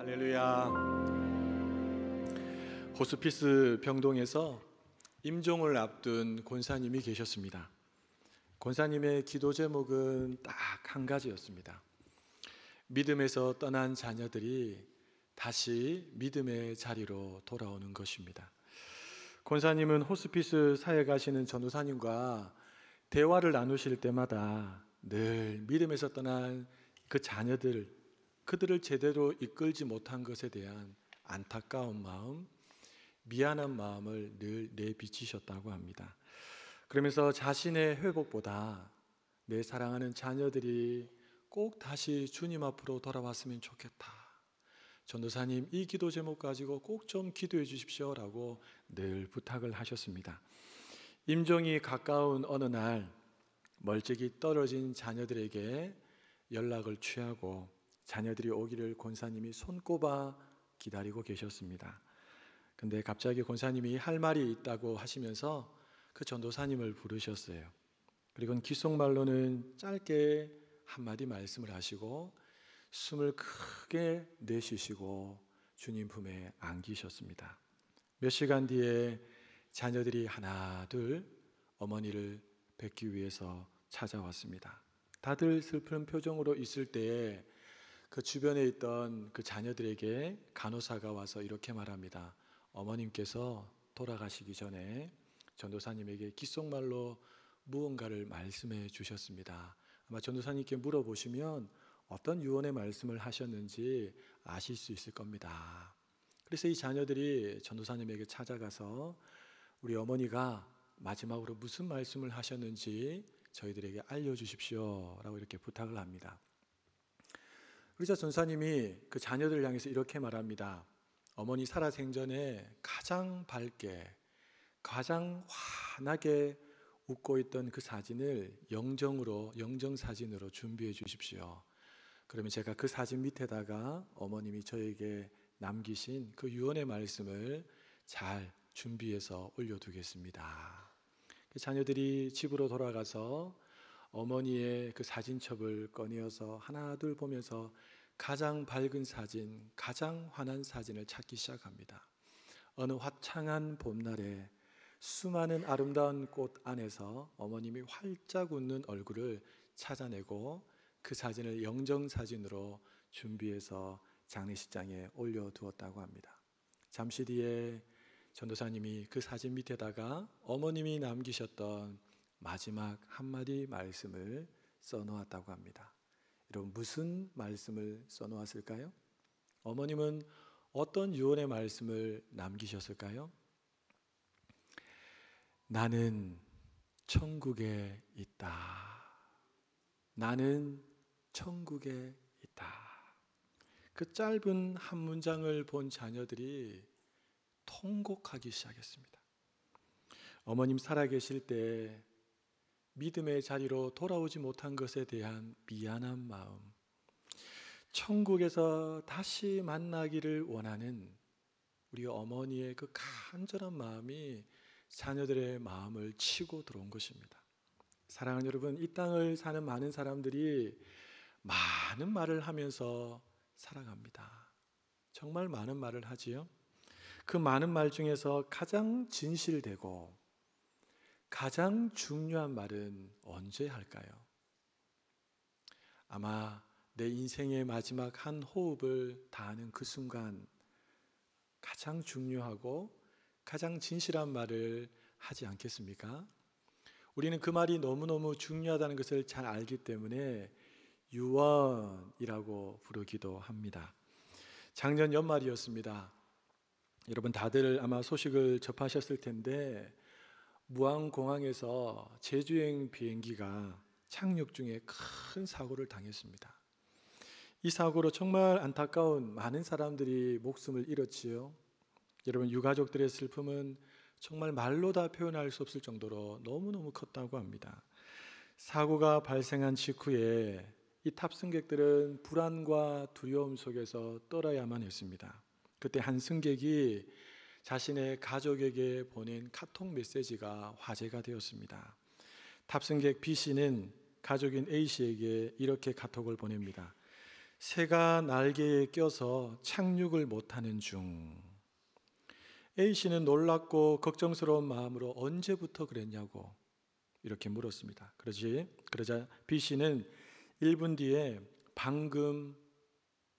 할렐루야. 호스피스 병동에서 임종을 앞둔 권사님이 계셨습니다. 권사님의 기도 제목은 딱 한 가지였습니다. 믿음에서 떠난 자녀들이 다시 믿음의 자리로 돌아오는 것입니다. 권사님은 호스피스 사에 가시는 전도사님과 대화를 나누실 때마다 늘 믿음에서 떠난 그 자녀들, 그들을 제대로 이끌지 못한 것에 대한 안타까운 마음, 미안한 마음을 늘 내비치셨다고 합니다. 그러면서 자신의 회복보다 내 사랑하는 자녀들이 꼭 다시 주님 앞으로 돌아왔으면 좋겠다. 전도사님, 이 기도 제목 가지고 꼭 좀 기도해 주십시오 라고 늘 부탁을 하셨습니다. 임종이 가까운 어느 날 멀찍이 떨어진 자녀들에게 연락을 취하고 자녀들이 오기를 권사님이 손꼽아 기다리고 계셨습니다. 근데 갑자기 권사님이 할 말이 있다고 하시면서 그 전도사님을 부르셨어요. 그리고 귓속말로는 짧게 한마디 말씀을 하시고 숨을 크게 내쉬시고 주님 품에 안기셨습니다. 몇 시간 뒤에 자녀들이 하나 둘 어머니를 뵙기 위해서 찾아왔습니다. 다들 슬픈 표정으로 있을 때에 그 주변에 있던 그 자녀들에게 간호사가 와서 이렇게 말합니다. 어머님께서 돌아가시기 전에 전도사님에게 귓속말로 무언가를 말씀해 주셨습니다. 아마 전도사님께 물어보시면 어떤 유언의 말씀을 하셨는지 아실 수 있을 겁니다. 그래서 이 자녀들이 전도사님에게 찾아가서 우리 어머니가 마지막으로 무슨 말씀을 하셨는지 저희들에게 알려주십시오 라고 이렇게 부탁을 합니다. 그러자 전사님이 그 자녀들을 향해서 이렇게 말합니다. 어머니 살아생전에 가장 밝게, 가장 환하게 웃고 있던 그 사진을 영정사진으로 준비해 주십시오. 그러면 제가 그 사진 밑에다가 어머님이 저에게 남기신 그 유언의 말씀을 잘 준비해서 올려두겠습니다. 그 자녀들이 집으로 돌아가서 어머니의 그 사진첩을 꺼내어서 하나 둘 보면서 가장 밝은 사진, 가장 환한 사진을 찾기 시작합니다. 어느 화창한 봄날에 수많은 아름다운 꽃 안에서 어머님이 활짝 웃는 얼굴을 찾아내고 그 사진을 영정사진으로 준비해서 장례식장에 올려두었다고 합니다. 잠시 뒤에 전도사님이 그 사진 밑에다가 어머님이 남기셨던 마지막 한마디 말씀을 써놓았다고 합니다. 여러분, 무슨 말씀을 써놓았을까요? 어머님은 어떤 유언의 말씀을 남기셨을까요? 나는 천국에 있다. 나는 천국에 있다. 그 짧은 한 문장을 본 자녀들이 통곡하기 시작했습니다. 어머님 살아계실 때 믿음의 자리로 돌아오지 못한 것에 대한 미안한 마음, 천국에서 다시 만나기를 원하는 우리 어머니의 그 간절한 마음이 자녀들의 마음을 치고 들어온 것입니다. 사랑하는 여러분, 이 땅을 사는 많은 사람들이 많은 말을 하면서 살아갑니다. 정말 많은 말을 하지요. 그 많은 말 중에서 가장 진실되고 가장 중요한 말은 언제 할까요? 아마 내 인생의 마지막 한 호흡을 다하는 그 순간 가장 중요하고 가장 진실한 말을 하지 않겠습니까? 우리는 그 말이 너무너무 중요하다는 것을 잘 알기 때문에 유언이라고 부르기도 합니다. 작년 연말이었습니다. 여러분 다들 아마 소식을 접하셨을 텐데 무안공항에서 제주행 비행기가 착륙 중에 큰 사고를 당했습니다. 이 사고로 정말 안타까운 많은 사람들이 목숨을 잃었지요. 여러분, 유가족들의 슬픔은 정말 말로 다 표현할 수 없을 정도로 너무너무 컸다고 합니다. 사고가 발생한 직후에 이 탑승객들은 불안과 두려움 속에서 떨어야만 했습니다. 그때 한 승객이 자신의 가족에게 보낸 카톡 메시지가 화제가 되었습니다. 탑승객 B씨는 가족인 A씨에게 이렇게 카톡을 보냅니다. 새가 날개에 껴서 착륙을 못하는 중. A씨는 놀랍고 걱정스러운 마음으로 언제부터 그랬냐고 이렇게 물었습니다. 그러자 B씨는 1분 뒤에 방금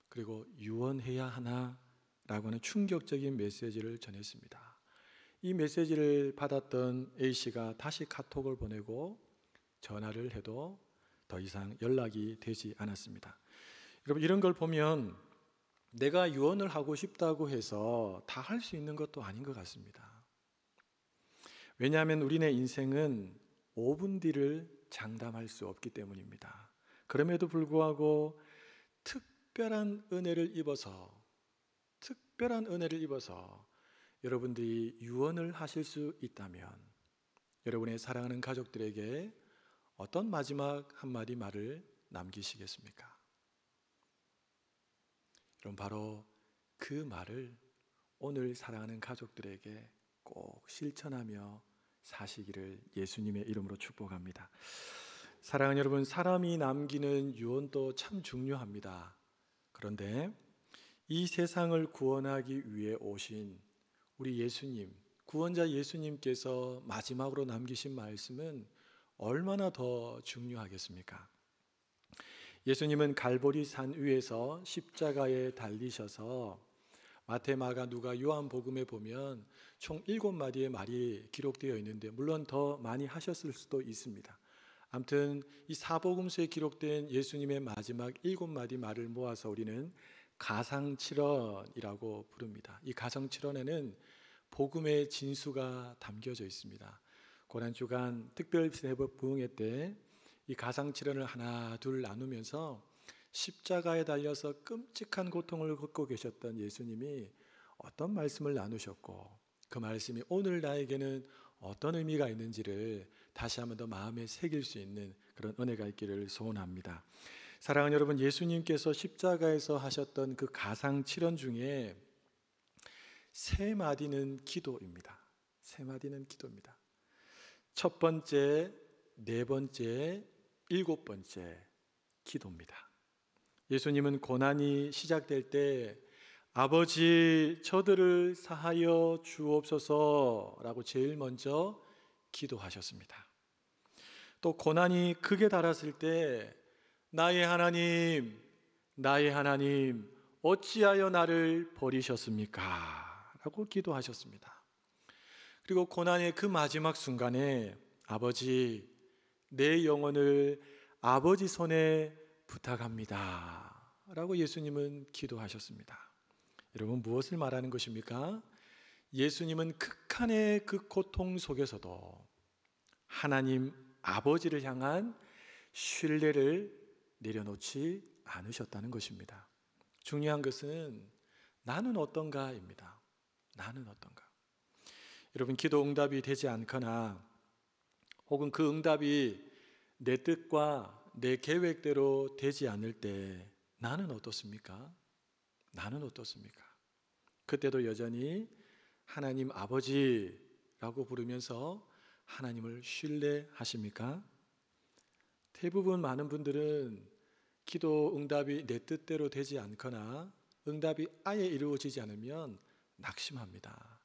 그리고 유언해야 하나? 라고 하는 충격적인 메시지를 전했습니다. 이 메시지를 받았던 A씨가 다시 카톡을 보내고 전화를 해도 더 이상 연락이 되지 않았습니다. 여러분, 이런 걸 보면 내가 유언을 하고 싶다고 해서 다 할 수 있는 것도 아닌 것 같습니다. 왜냐하면 우리네 인생은 5분 뒤를 장담할 수 없기 때문입니다. 그럼에도 불구하고 특별한 은혜를 입어서 여러분들이 유언을 하실 수 있다면 여러분의 사랑하는 가족들에게 어떤 마지막 한마디 말을 남기시겠습니까? 여러분, 바로 그 말을 오늘 사랑하는 가족들에게 꼭 실천하며 사시기를 예수님의 이름으로 축복합니다. 사랑하는 여러분, 사람이 남기는 유언도 참 중요합니다. 그런데 이 세상을 구원하기 위해 오신 우리 예수님, 구원자 예수님께서 마지막으로 남기신 말씀은 얼마나 더 중요하겠습니까? 예수님은 갈보리 산 위에서 십자가에 달리셔서 마태, 마가, 누가, 요한복음에 보면 총 7마디의 말이 기록되어 있는데 물론 더 많이 하셨을 수도 있습니다. 아무튼 이 사복음서에 기록된 예수님의 마지막 7마디 말을 모아서 우리는 가상칠언이라고 부릅니다. 이 가상칠언에는 복음의 진수가 담겨져 있습니다. 고난주간 특별새벽 부흥회 때 이 가상칠언을 하나 둘 나누면서 십자가에 달려서 끔찍한 고통을 겪고 계셨던 예수님이 어떤 말씀을 나누셨고 그 말씀이 오늘 나에게는 어떤 의미가 있는지를 다시 한번 더 마음에 새길 수 있는 그런 은혜가 있기를 소원합니다. 사랑하는 여러분, 예수님께서 십자가에서 하셨던 그 가상칠언 중에 3마디는 기도입니다. 3마디는 기도입니다. 첫 번째, 4번째, 7번째 기도입니다. 예수님은 고난이 시작될 때 아버지 저들을 사하여 주옵소서라고 제일 먼저 기도하셨습니다. 또 고난이 극에 달았을 때 나의 하나님 어찌하여 나를 버리셨습니까? 라고 기도하셨습니다. 그리고 고난의 그 마지막 순간에 아버지 내 영혼을 아버지 손에 부탁합니다 라고 예수님은 기도하셨습니다. 여러분, 무엇을 말하는 것입니까? 예수님은 극한의 그 고통 속에서도 하나님 아버지를 향한 신뢰를 내려놓지 않으셨다는 것입니다. 중요한 것은 나는 어떤가입니다. 나는 어떤가? 여러분, 기도 응답이 되지 않거나 혹은 그 응답이 내 뜻과 내 계획대로 되지 않을 때 나는 어떻습니까? 나는 어떻습니까? 그때도 여전히 하나님 아버지라고 부르면서 하나님을 신뢰하십니까? 대부분 많은 분들은 기도 응답이 내 뜻대로 되지 않거나 응답이 아예 이루어지지 않으면 낙심합니다.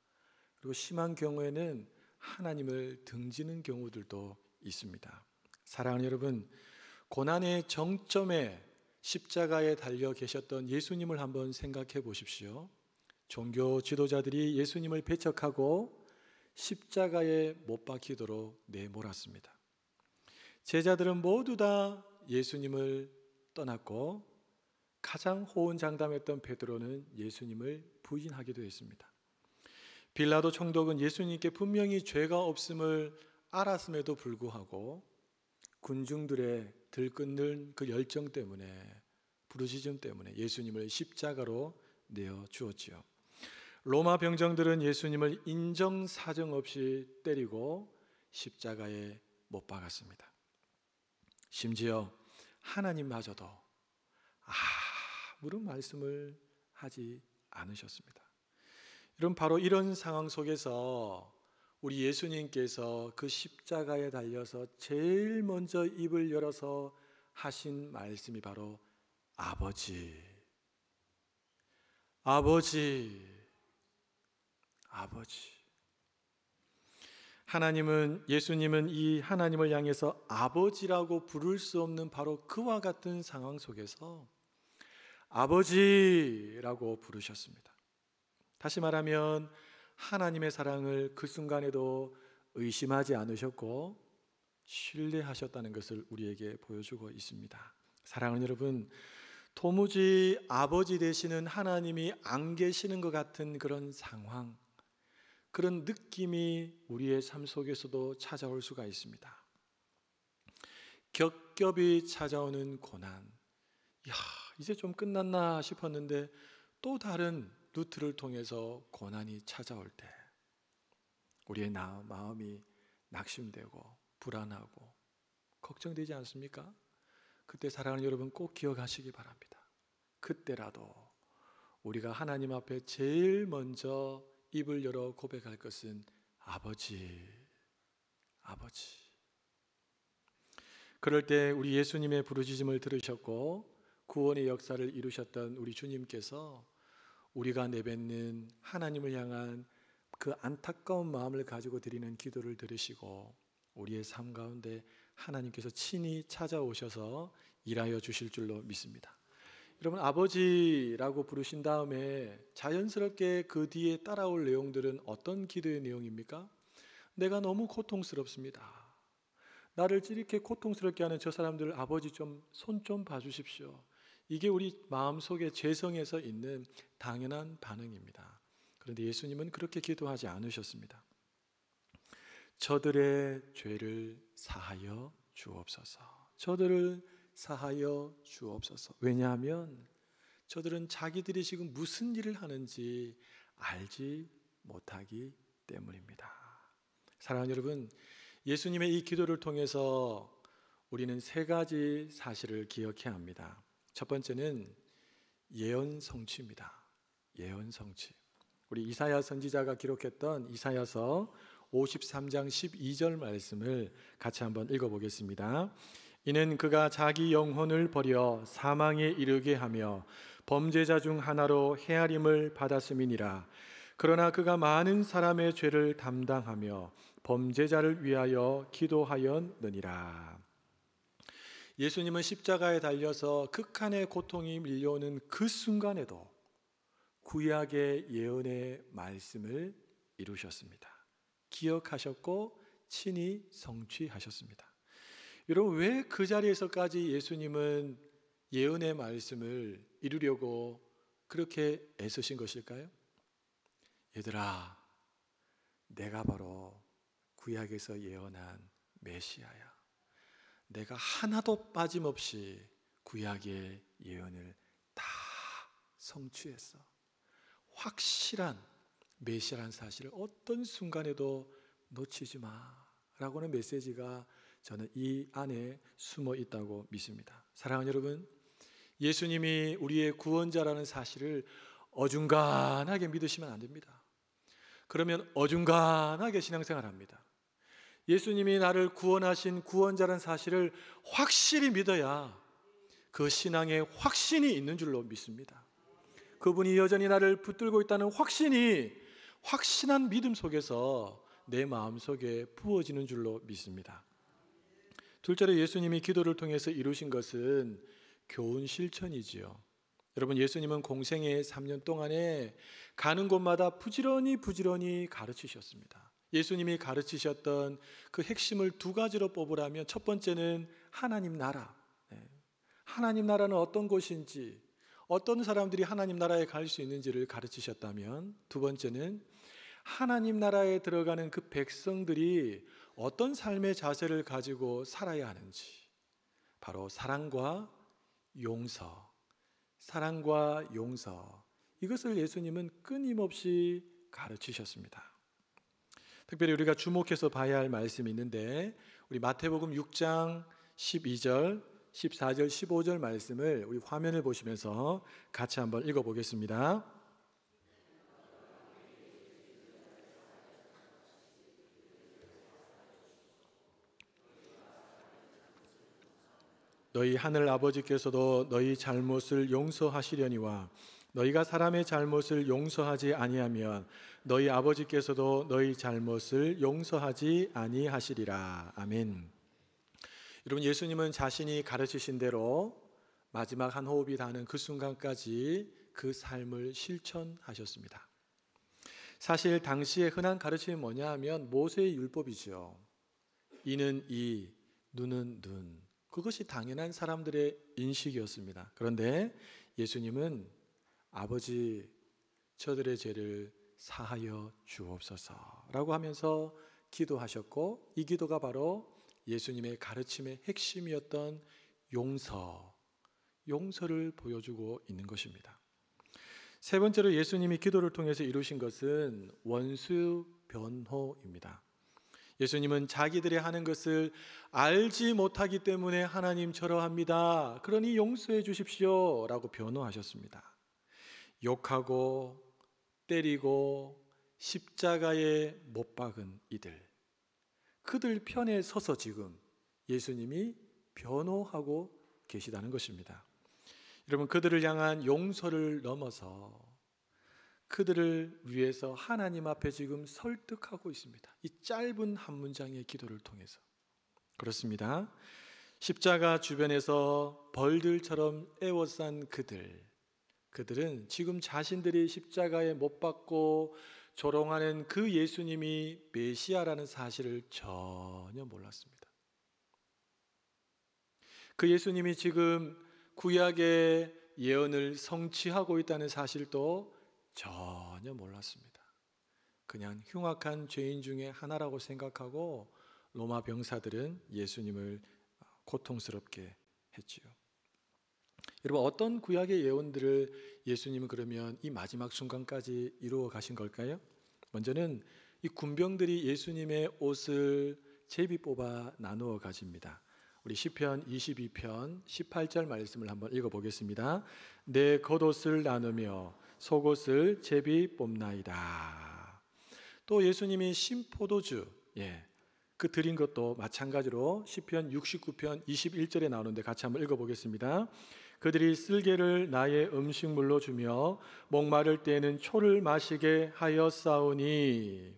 그리고 심한 경우에는 하나님을 등지는 경우들도 있습니다. 사랑하는 여러분, 고난의 정점에 십자가에 달려 계셨던 예수님을 한번 생각해 보십시오. 종교 지도자들이 예수님을 배척하고 십자가에 못 박히도록 내몰았습니다. 제자들은 모두 다 예수님을 떠났고 가장 호언장담했던 베드로는 예수님을 부인하기도 했습니다. 빌라도 총독은 예수님께 분명히 죄가 없음을 알았음에도 불구하고 군중들의 들끓는 그 열정 때문에, 부르짖음 때문에 예수님을 십자가로 내어 주었지요. 로마 병정들은 예수님을 인정사정 없이 때리고 십자가에 못 박았습니다. 심지어 하나님마저도 아무런 말씀을 하지 않으셨습니다. 여러분, 바로 이런 상황 속에서 우리 예수님께서 그 십자가에 달려서 제일 먼저 입을 열어서 하신 말씀이 바로 아버지, 아버지, 아버지. 예수님은 이 하나님을 향해서 아버지라고 부를 수 없는 바로 그와 같은 상황 속에서 아버지라고 부르셨습니다. 다시 말하면 하나님의 사랑을 그 순간에도 의심하지 않으셨고 신뢰하셨다는 것을 우리에게 보여주고 있습니다. 사랑하는 여러분, 도무지 아버지 되시는 하나님이 안 계시는 것 같은 그런 상황, 그런 느낌이 우리의 삶 속에서도 찾아올 수가 있습니다. 겹겹이 찾아오는 고난, 이제 좀 끝났나 싶었는데 또 다른 루트를 통해서 고난이 찾아올 때 우리의 마음이 낙심되고 불안하고 걱정되지 않습니까? 그때 사랑하는 여러분 꼭 기억하시기 바랍니다. 그때라도 우리가 하나님 앞에 제일 먼저 입을 열어 고백할 것은 아버지, 아버지. 그럴 때 우리 예수님의 부르짖음을 들으셨고 구원의 역사를 이루셨던 우리 주님께서 우리가 내뱉는 하나님을 향한 그 안타까운 마음을 가지고 드리는 기도를 들으시고 우리의 삶 가운데 하나님께서 친히 찾아오셔서 일하여 주실 줄로 믿습니다. 여러분, 아버지라고 부르신 다음에 자연스럽게 그 뒤에 따라올 내용들은 어떤 기도의 내용입니까? 내가 너무 고통스럽습니다. 나를 이렇게 고통스럽게 하는 저 사람들 아버지 좀 손 좀 봐주십시오. 이게 우리 마음속에 죄성에서 있는 당연한 반응입니다. 그런데 예수님은 그렇게 기도하지 않으셨습니다. 저들의 죄를 사하여 주옵소서. 저들을 사하여 주옵소서. 왜냐하면 저들은 자기들이 지금 무슨 일을 하는지 알지 못하기 때문입니다. 사랑하는 여러분, 예수님의 이 기도를 통해서 우리는 세 가지 사실을 기억해야 합니다. 첫 번째는 예언 성취입니다. 예언 성취. 우리 이사야 선지자가 기록했던 이사야서 53장 12절 말씀을 같이 한번 읽어보겠습니다. 이는 그가 자기 영혼을 버려 사망에 이르게 하며 범죄자 중 하나로 헤아림을 받았음이니라. 그러나 그가 많은 사람의 죄를 담당하며 범죄자를 위하여 기도하였느니라. 예수님은 십자가에 달려서 극한의 고통이 밀려오는 그 순간에도 구약의 예언의 말씀을 이루셨습니다. 기억하셨고 친히 성취하셨습니다. 여러분, 왜 그 자리에서까지 예수님은 예언의 말씀을 이루려고 그렇게 애쓰신 것일까요? 얘들아, 내가 바로 구약에서 예언한 메시아야. 내가 하나도 빠짐없이 구약의 예언을 다 성취했어. 확실한 메시아라는 사실을 어떤 순간에도 놓치지 마라고는 메시지가 저는 이 안에 숨어 있다고 믿습니다. 사랑하는 여러분, 예수님이 우리의 구원자라는 사실을 어중간하게 믿으시면 안 됩니다. 그러면 어중간하게 신앙생활합니다. 예수님이 나를 구원하신 구원자라는 사실을 확실히 믿어야 그 신앙에 확신이 있는 줄로 믿습니다. 그분이 여전히 나를 붙들고 있다는 확신한 믿음 속에서 내 마음속에 부어지는 줄로 믿습니다. 둘째로 예수님이 기도를 통해서 이루신 것은 교훈 실천이지요. 여러분, 예수님은 공생의 3년 동안에 가는 곳마다 부지런히 가르치셨습니다. 예수님이 가르치셨던 그 핵심을 두 가지로 뽑으라면 첫 번째는 하나님 나라. 하나님 나라는 어떤 곳인지, 어떤 사람들이 하나님 나라에 갈 수 있는지를 가르치셨다면, 두 번째는 하나님 나라에 들어가는 그 백성들이 어떤 삶의 자세를 가지고 살아야 하는지, 바로 사랑과 용서, 이것을 예수님은 끊임없이 가르치셨습니다. 특별히 우리가 주목해서 봐야 할 말씀이 있는데, 우리 마태복음 6장 12절, 14절, 15절 말씀을 우리 화면을 보시면서 같이 한번 읽어보겠습니다. 너희 하늘 아버지께서도 너희 잘못을 용서하시려니와 너희가 사람의 잘못을 용서하지 아니하면 너희 아버지께서도 너희 잘못을 용서하지 아니하시리라. 아멘. 여러분, 예수님은 자신이 가르치신 대로 마지막 한 호흡이 닿는 그 순간까지 그 삶을 실천하셨습니다. 사실 당시에 흔한 가르침이 뭐냐 하면 모세의 율법이죠. 이는 이, 눈은 눈. 그것이 당연한 사람들의 인식이었습니다. 그런데 예수님은 아버지, 저들의 죄를 사하여 주옵소서라고 하면서 기도하셨고, 이 기도가 바로 예수님의 가르침의 핵심이었던 용서를 보여주고 있는 것입니다. 세 번째로 예수님이 기도를 통해서 이루신 것은 원수 변호입니다. 예수님은 자기들이 하는 것을 알지 못하기 때문에 하나님 저러합니다. 그러니 용서해 주십시오 라고 변호하셨습니다. 욕하고 때리고 십자가에 못 박은 이들, 그들 편에 서서 지금 예수님이 변호하고 계시다는 것입니다. 여러분, 그들을 향한 용서를 넘어서 그들을 위해서 하나님 앞에 지금 설득하고 있습니다. 이 짧은 한 문장의 기도를 통해서. 그렇습니다. 십자가 주변에서 벌들처럼 애워싼 그들은 지금 자신들이 십자가에 못 박고 조롱하는 그 예수님이 메시아라는 사실을 전혀 몰랐습니다. 그 예수님이 지금 구약의 예언을 성취하고 있다는 사실도 전혀 몰랐습니다. 그냥 흉악한 죄인 중에 하나라고 생각하고 로마 병사들은 예수님을 고통스럽게 했지요. 여러분, 어떤 구약의 예언들을 예수님은 그러면 이 마지막 순간까지 이루어 가신 걸까요? 먼저는 이 군병들이 예수님의 옷을 제비 뽑아 나누어 가집니다. 우리 시편 22편 18절 말씀을 한번 읽어보겠습니다. 내 겉옷을 나누며 속옷을 제비 뽑나이다. 또 예수님이 신포도주, 그 드린 것도 마찬가지로 시편 69편 21절에 나오는데 같이 한번 읽어보겠습니다. 그들이 쓸개를 나의 음식물로 주며 목마를 때에는 초를 마시게 하였사오니.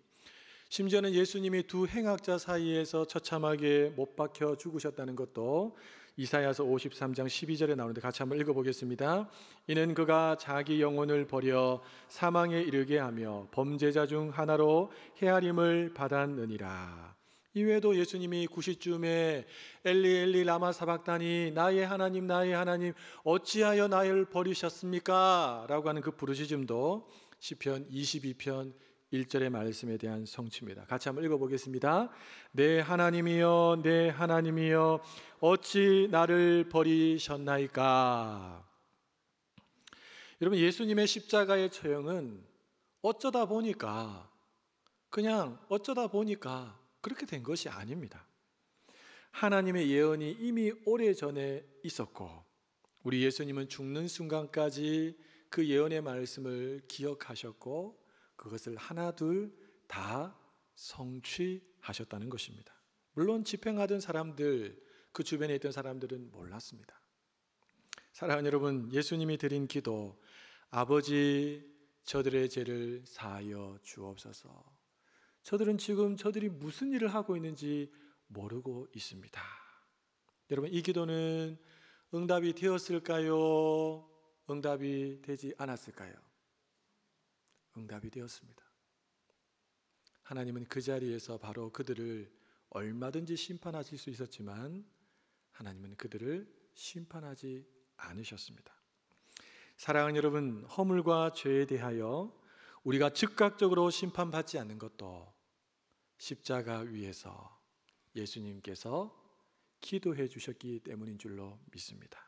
심지어는 예수님이 두 행악자 사이에서 처참하게 못 박혀 죽으셨다는 것도 이사야서 53장 12절에 나오는데 같이 한번 읽어보겠습니다. 이는 그가 자기 영혼을 버려 사망에 이르게 하며 범죄자 중 하나로 헤아림을 받았느니라. 이외에도 예수님이 구시쯤에 엘리 엘리 라마 사박다니, 나의 하나님 어찌하여 나를 버리셨습니까? 라고 하는 그 부르짖음도 시편 22편 1절의 말씀에 대한 성취입니다. 같이 한번 읽어보겠습니다. 내 하나님이여 내 하나님이여 어찌 나를 버리셨나이까. 여러분, 예수님의 십자가의 처형은 어쩌다 보니까 그렇게 된 것이 아닙니다. 하나님의 예언이 이미 오래전에 있었고, 우리 예수님은 죽는 순간까지 그 예언의 말씀을 기억하셨고 그것을 하나둘 다 성취하셨다는 것입니다. 물론 집행하던 사람들, 그 주변에 있던 사람들은 몰랐습니다. 사랑하는 여러분, 예수님이 드린 기도, 아버지 저들의 죄를 사하여 주옵소서. 저들은 지금 저들이 무슨 일을 하고 있는지 모르고 있습니다. 여러분, 이 기도는 응답이 되었을까요? 응답이 되지 않았을까요? 응답이 되었습니다. 하나님은 그 자리에서 바로 그들을 얼마든지 심판하실 수 있었지만 하나님은 그들을 심판하지 않으셨습니다. 사랑하는 여러분, 허물과 죄에 대하여 우리가 즉각적으로 심판받지 않는 것도 십자가 위에서 예수님께서 기도해 주셨기 때문인 줄로 믿습니다.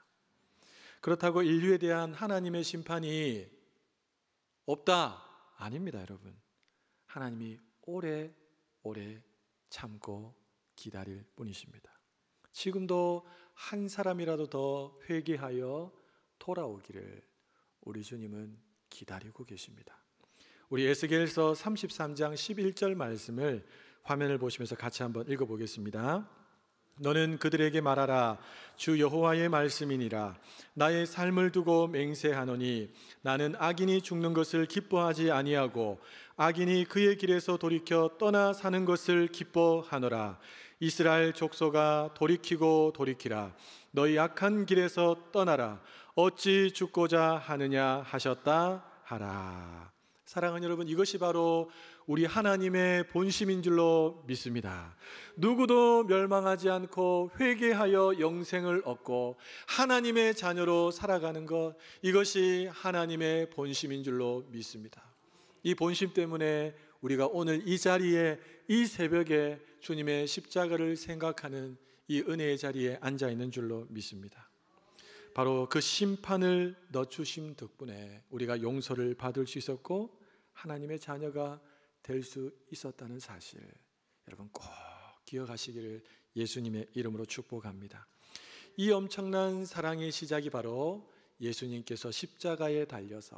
그렇다고 인류에 대한 하나님의 심판이 없다? 아닙니다, 여러분. 하나님이 오래오래 참고 기다릴 뿐이십니다. 지금도 한 사람이라도 더 회개하여 돌아오기를 우리 주님은 기다리고 계십니다. 우리 에스겔서 33장 11절 말씀을 화면을 보시면서 같이 한번 읽어보겠습니다. 너는 그들에게 말하라. 주 여호와의 말씀이니라. 나의 삶을 두고 맹세하노니 나는 악인이 죽는 것을 기뻐하지 아니하고 악인이 그의 길에서 돌이켜 떠나 사는 것을 기뻐하노라. 이스라엘 족속아 돌이키고 돌이키라. 너희 악한 길에서 떠나라. 어찌 죽고자 하느냐 하셨다 하라. 사랑하는 여러분, 이것이 바로 우리 하나님의 본심인 줄로 믿습니다. 누구도 멸망하지 않고 회개하여 영생을 얻고 하나님의 자녀로 살아가는 것, 이것이 하나님의 본심인 줄로 믿습니다. 이 본심 때문에 우리가 오늘 이 자리에, 이 새벽에 주님의 십자가를 생각하는 이 은혜의 자리에 앉아 있는 줄로 믿습니다. 바로 그 심판을 넣어주심 덕분에 우리가 용서를 받을 수 있었고 하나님의 자녀가 될 수 있었다는 사실, 여러분 꼭 기억하시기를 예수님의 이름으로 축복합니다. 이 엄청난 사랑의 시작이 바로 예수님께서 십자가에 달려서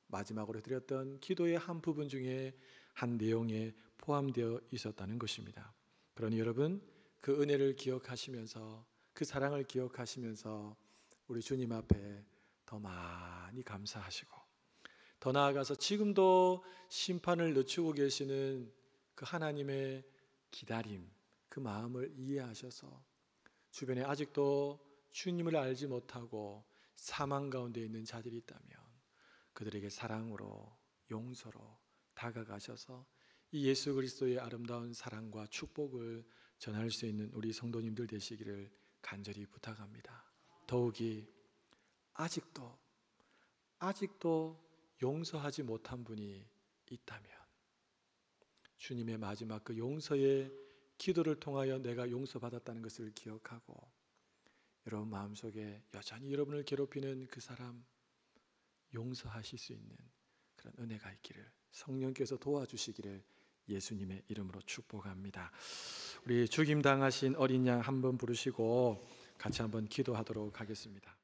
마지막으로 드렸던 기도의 한 부분 중에 한 내용에 포함되어 있었다는 것입니다. 그러니 여러분, 그 은혜를 기억하시면서, 그 사랑을 기억하시면서 우리 주님 앞에 더 많이 감사하시고, 더 나아가서 지금도 심판을 늦추고 계시는 그 하나님의 기다림, 그 마음을 이해하셔서 주변에 아직도 주님을 알지 못하고 사망 가운데 있는 자들이 있다면 그들에게 사랑으로, 용서로 다가가셔서 이 예수 그리스도의 아름다운 사랑과 축복을 전할 수 있는 우리 성도님들 되시기를 간절히 부탁합니다. 더욱이 아직도 용서하지 못한 분이 있다면 주님의 마지막 그 용서의 기도를 통하여 내가 용서받았다는 것을 기억하고 여러분 마음속에 여전히 여러분을 괴롭히는 그 사람 용서하실 수 있는 그런 은혜가 있기를, 성령께서 도와주시기를 예수님의 이름으로 축복합니다. 우리 죽임당하신 어린 양 한 번 부르시고 같이 한번 기도하도록 하겠습니다.